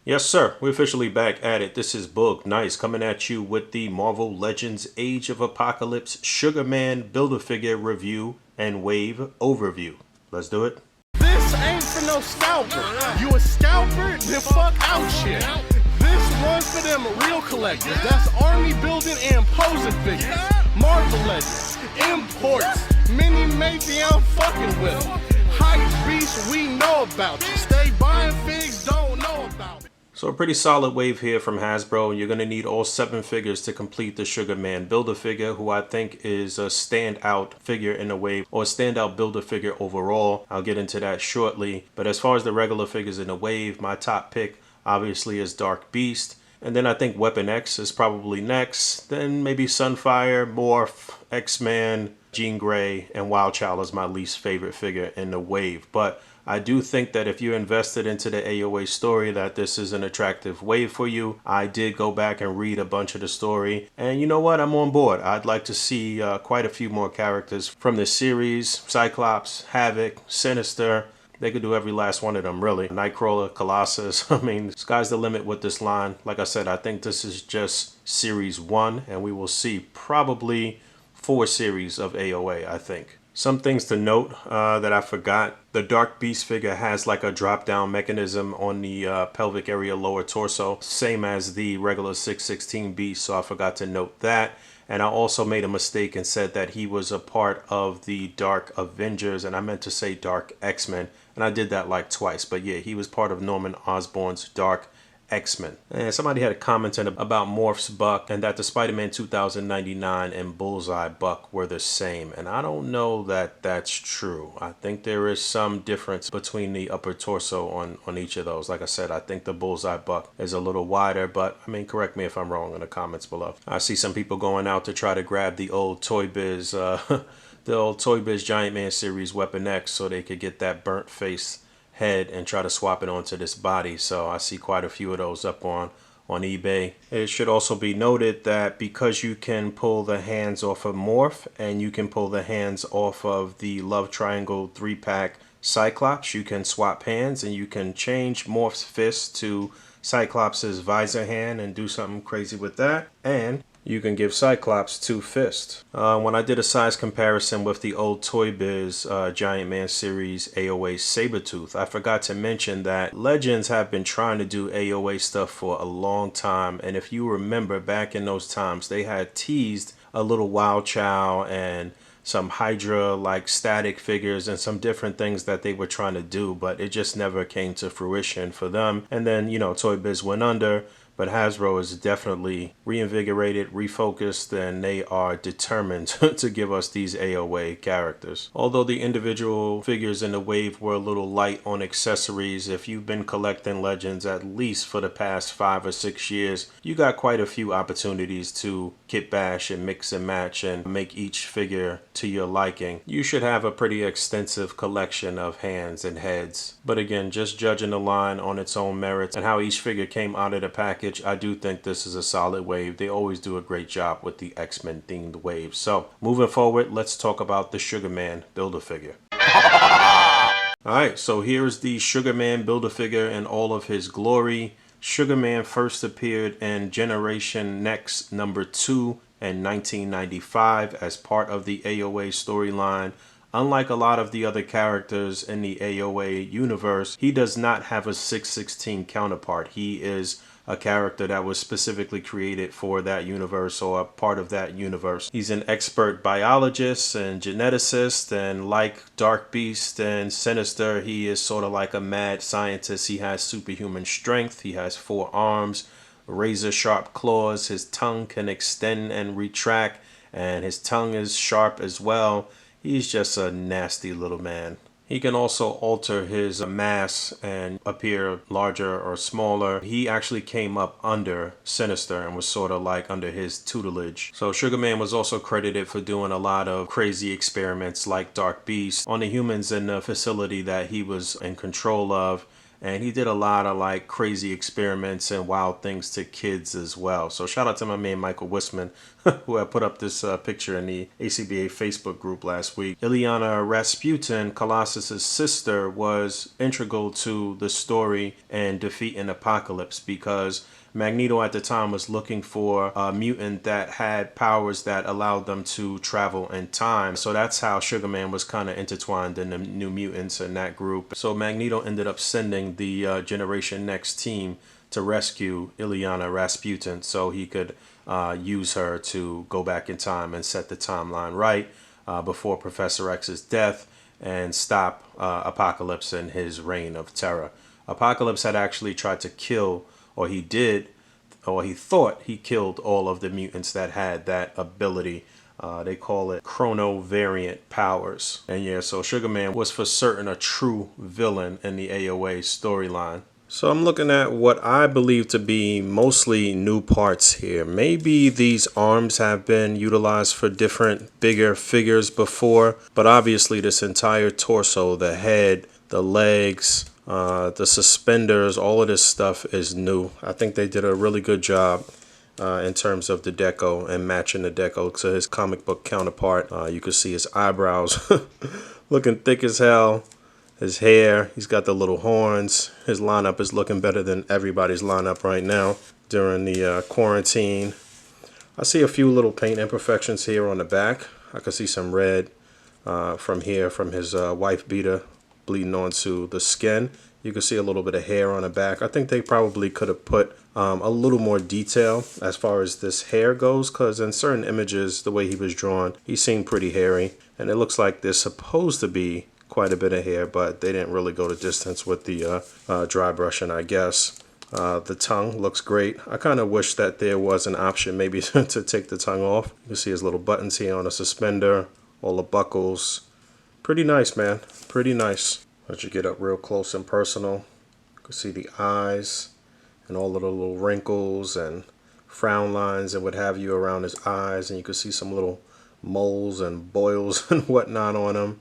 Yes, sir. We're officially back at it. This is Boog Nice coming at you with the Marvel Legends Age of Apocalypse Sugarman Build-A-Figure review and wave overview. Let's do it. This ain't for no scalper. You a scalper? Then fuck out shit. This one's for them real collectors. That's army building and posing figures. Marvel Legends, imports, mini Mayfield fucking with them. Hype beast, we know about you. Stay buying figs, don't know about it. So a pretty solid wave here from Hasbro. You're going to need all 7 figures to complete the Sugarman Build-A-Figure, who I think is a standout figure in the wave, or a standout Build-A-Figure overall. I'll get into that shortly. But as far as the regular figures in the wave, my top pick obviously is Dark Beast. And then I think Weapon X is probably next. Then maybe Sunfire, Morph, X-Man, Jean Grey, and Wild Child is my least favorite figure in the wave. But I do think that if you're invested into the AOA story, that this is an attractive wave for you. I did go back and read a bunch of the story, and you know what? I'm on board. I'd like to see quite a few more characters from this series. Cyclops, Havoc, Sinister. They could do every last one of them, really. Nightcrawler, Colossus. I mean, sky's the limit with this line. Like I said, I think this is just Series 1, and we will see probably 4 series of AOA, I think. Some things to note that I forgot. The Dark Beast figure has like a drop-down mechanism on the pelvic area, lower torso, same as the regular 616 Beast, so I forgot to note that. And I also made a mistake and said that he was a part of the Dark Avengers, and I meant to say Dark X-Men, and I did that like twice. But yeah, he was part of Norman Osborn's Dark X-Men. And somebody had a comment about Morph's Buck, and that the Spider-Man 2099 and Bullseye Buck were the same. And I don't know that that's true. I think there is some difference between the upper torso on each of those. Like I said, I think the Bullseye Buck is a little wider, but I mean, correct me if I'm wrong in the comments below. I see some people going out to try to grab the old Toy Biz, the old Toy Biz Giant Man series Weapon X, so they could get that burnt face head and try to swap it onto this body. So I see quite a few of those up on eBay. It should also be noted that because you can pull the hands off of Morph and you can pull the hands off of the Love Triangle 3-pack Cyclops, you can swap hands and you can change Morph's fist to Cyclops' visor hand and do something crazy with that. And you can give Cyclops 2 fists. When I did a size comparison with the old Toy Biz Giant Man series AOA Sabretooth, I forgot to mention that Legends have been trying to do AOA stuff for a long time. And if you remember back in those times, they had teased a little Wild Child and some Hydra like static figures and some different things that they were trying to do, but it just never came to fruition for them. And then, you know, Toy Biz went under. But Hasbro is definitely reinvigorated, refocused, and they are determined to give us these AOA characters. Although the individual figures in the wave were a little light on accessories, if you've been collecting Legends at least for the past 5 or 6 years, you got quite a few opportunities to kit bash and mix and match and make each figure to your liking. You should have a pretty extensive collection of hands and heads. But again, just judging the line on its own merits and how each figure came out of the package, I do think this is a solid wave. They always do a great job with the X-Men themed waves. So moving forward, let's talk about the Sugarman Build-A-Figure. Alright, so here's the Sugarman Build-A-Figure in all of his glory. Sugarman first appeared in Generation Next number 2 in 1995 as part of the AOA storyline. Unlike a lot of the other characters in the AOA universe, he does not have a 616 counterpart. He is a character that was specifically created for that universe or a part of that universe. He's an expert biologist and geneticist, and like Dark Beast and Sinister, he is sort of like a mad scientist. He has superhuman strength. He has 4 arms, razor sharp claws. His tongue can extend and retract, and his tongue is sharp as well. He's just a nasty little man. He can also alter his mass and appear larger or smaller. He actually came up under Sinister and was sort of like under his tutelage. So Sugarman was also credited for doing a lot of crazy experiments like Dark Beast on the humans in the facility that he was in control of. and he did a lot of like crazy experiments and wild things to kids as well. So shout out to my man Michael Wisman who had put up this picture in the A.C.B.A. Facebook group last week. Ilyana Rasputin, Colossus's sister, was integral to the story and defeating Apocalypse, because Magneto at the time was looking for a mutant that had powers that allowed them to travel in time. So that's how Sugarman was kind of intertwined in the New Mutants in that group. So Magneto ended up sending the Generation Next team to rescue Ilyana Rasputin so he could use her to go back in time and set the timeline right before Professor X's death and stop Apocalypse in his reign of terror. Apocalypse had actually tried to kill, or he did, or he thought he killed all of the mutants that had that ability. They call it chrono variant powers. And yeah, so Sugarman was for certain a true villain in the AOA storyline. So I'm looking at what I believe to be mostly new parts here. Maybe these arms have been utilized for different bigger figures before, but obviously this entire torso, the head, the legs, the suspenders, all of this stuff is new. I think they did a really good job in terms of the deco and matching the deco to his comic book counterpart. You can see his eyebrows looking thick as hell. His hair, he's got the little horns. His lineup is looking better than everybody's lineup right now during the quarantine. I see a few little paint imperfections here on the back. I can see some red from here from his wife beater bleeding onto the skin. You can see a little bit of hair on the back. I think they probably could have put a little more detail as far as this hair goes, because in certain images, the way he was drawn, he seemed pretty hairy. And it looks like there's supposed to be quite a bit of hair, but they didn't really go the distance with the dry brushing, I guess. The tongue looks great. I kind of wish that there was an option maybe to take the tongue off. You can see his little buttons here on the suspender, all the buckles. Pretty nice, man. Pretty nice. Let you get up real close and personal. You can see the eyes and all of the little wrinkles and frown lines and what have you around his eyes. And you can see some little moles and boils and whatnot on him.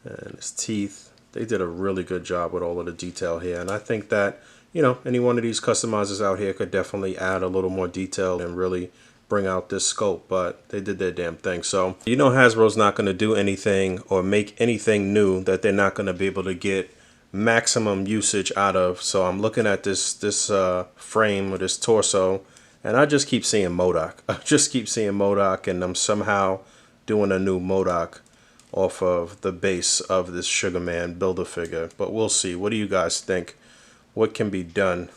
And his teeth. They did a really good job with all of the detail here. And I think that, you know, any one of these customizers out here could definitely add a little more detail and really bring out this scope, but they did their damn thing. So, you know, Hasbro's not going to do anything or make anything new that they're not going to be able to get maximum usage out of. So I'm looking at this frame or this torso, and I just keep seeing MODOK. I just keep seeing MODOK, and I'm somehow doing a new MODOK off of the base of this Sugarman Build-A-Figure. But we'll see. What do you guys think? What can be done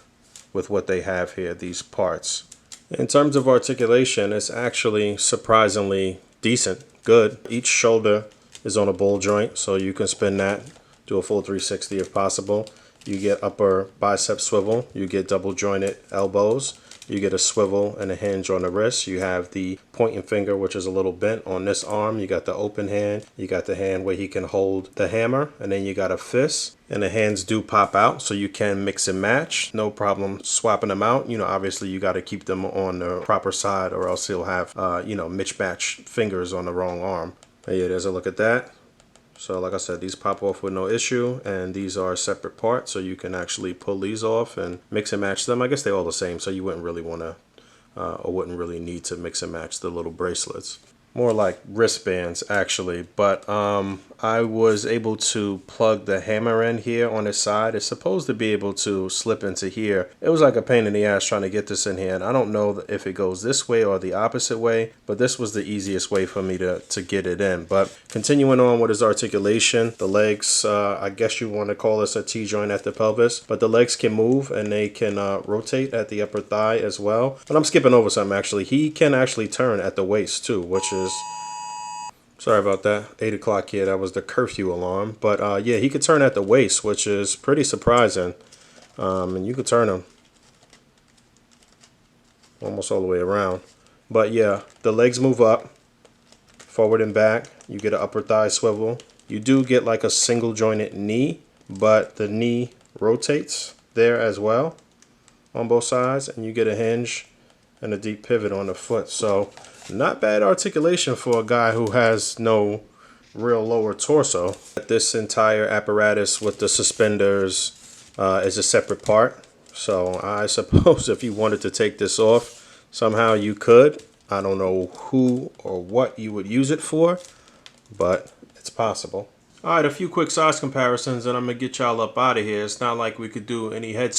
with what they have here, these parts? In terms of articulation, it's actually surprisingly decent, good. Each shoulder is on a ball joint, so you can spin that, do a full 360 if possible. You get upper bicep swivel, you get double jointed elbows, you get a swivel and a hinge on the wrist. You have the pointing finger, which is a little bent on this arm. You got the open hand. You got the hand where he can hold the hammer. And then you got a fist. And the hands do pop out, so you can mix and match. No problem swapping them out. You know, obviously you got to keep them on the proper side, or else he'll have, you know, mismatched fingers on the wrong arm. But yeah, there's a look at that. So like I said, these pop off with no issue, and these are separate parts, so you can actually pull these off and mix and match them. I guess they're all the same, so you wouldn't really want to or wouldn't really need to mix and match the little bracelets. More like wristbands actually, but I was able to plug the hammer in here on this side. It's supposed to be able to slip into here. It was like a pain in the ass trying to get this in here, and I don't know if it goes this way or the opposite way, but this was the easiest way for me to get it in. But continuing on with his articulation, the legs, I guess you want to call this a T-joint at the pelvis, but the legs can move and they can rotate at the upper thigh as well. But I'm skipping over something actually. He can actually turn at the waist too, which is, sorry about that, 8 o'clock here, that was the curfew alarm. But yeah, he could turn at the waist, which is pretty surprising. And you could turn him almost all the way around. But yeah, the legs move up, forward and back. You get an upper thigh swivel. You do get like a single jointed knee, but the knee rotates there as well on both sides. And you get a hinge and a deep pivot on the foot. So not bad articulation for a guy who has no real lower torso. This entire apparatus with the suspenders, is a separate part. So I suppose if you wanted to take this off somehow you could. I don't know who or what you would use it for, but it's possible. Alright, a few quick size comparisons and I'm going to get y'all up out of here. It's not like we could do any head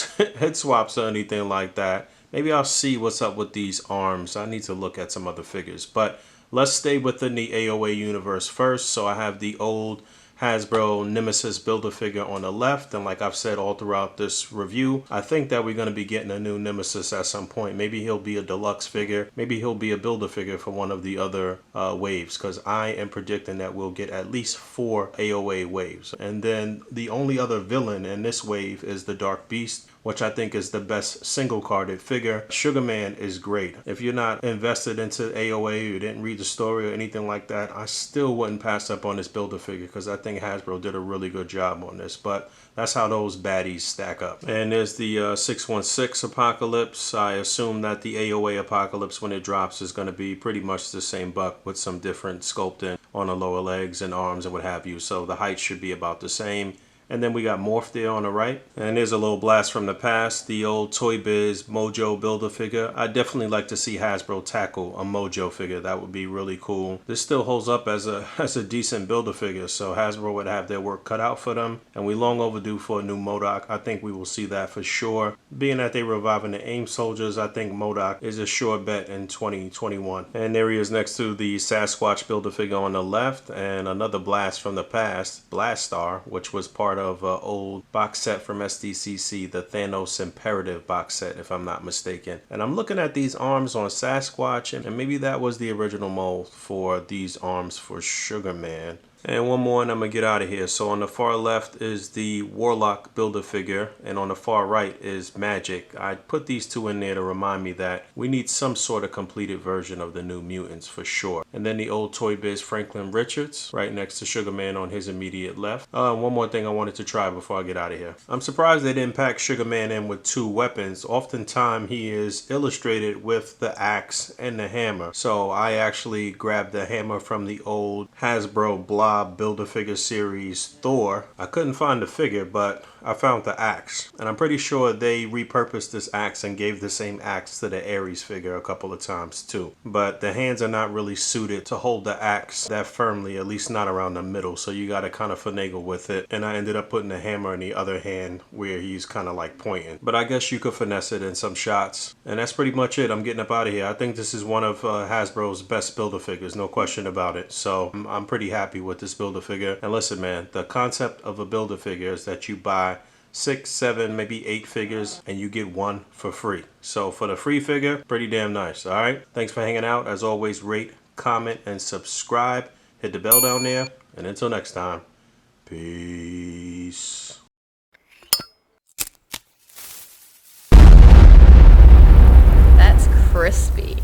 swaps or anything like that. Maybe I'll see what's up with these arms. I need to look at some other figures. But let's stay within the AOA universe first. So I have the old Hasbro Nemesis Build-A-Figure on the left, and like I've said all throughout this review, I think that we're going to be getting a new Nemesis at some point. Maybe he'll be a deluxe figure, maybe he'll be a Build-A-Figure for one of the other waves, because I am predicting that we'll get at least 4 AOA waves. And then the only other villain in this wave is the Dark Beast, which I think is the best single-carded figure. SUGARMAN is great. If you're not invested into AOA, you didn't read the story or anything like that, I still wouldn't pass up on this Build-A-Figure because I think Hasbro did a really good job on this. But that's how those baddies stack up. And there's the 616 Apocalypse. I assume that the AOA Apocalypse, when it drops, is going to be pretty much the same buck with some different sculpting on the lower legs and arms and what have you. So the height should be about the same. And then we got Morph there on the right. And there's a little blast from the past, the old Toy Biz Mojo Build-A-Figure. I'd definitely like to see Hasbro tackle a Mojo figure. That would be really cool. This still holds up as a decent Build-A-Figure, so Hasbro would have their work cut out for them. And we long overdue for a new MODOK. I think we will see that for sure. Being that they're reviving the AIM soldiers, I think MODOK is a sure bet in 2021. And there he is next to the Sasquatch Build-A-Figure on the left, and another blast from the past, Blastar, which was part of an old box set from SDCC, the Thanos Imperative box set, if I'm not mistaken. And I'm looking at these arms on Sasquatch, and maybe that was the original mold for these arms for SUGARMAN. And one more and I'm gonna get out of here. So on the far left is the Warlock Build-A-Figure, and on the far right is Magic. I put these two in there to remind me that we need some sort of completed version of the New Mutants for sure. And then the old Toy Biz Franklin Richards right next to SUGARMAN on his immediate left. One more thing I wanted to try before I get out of here. I'm surprised they didn't pack SUGARMAN in with 2 weapons. Oftentimes he is illustrated with the axe and the hammer. So I actually grabbed the hammer from the old Hasbro Blob Build-A-Figure series Thor. I couldn't find the figure, but I found the axe, and I'm pretty sure they repurposed this axe and gave the same axe to the Ares figure a couple of times too. But the hands are not really suited to hold the axe that firmly, at least not around the middle, so you gotta kind of finagle with it. And I ended up putting the hammer in the other hand where he's kind of like pointing. But I guess you could finesse it in some shots. And that's pretty much it. I'm getting up out of here. I think this is one of Hasbro's best Build-A-Figures, no question about it. So I'm pretty happy with this Build-A-Figure. And listen, man, the concept of a Build-A-Figure is that you buy 6, 7, maybe 8 figures and you get 1 for free. So for the free figure, pretty damn nice. All right, thanks for hanging out. As always, rate, comment, and subscribe. Hit the bell down there, and until next time, peace. That's crispy.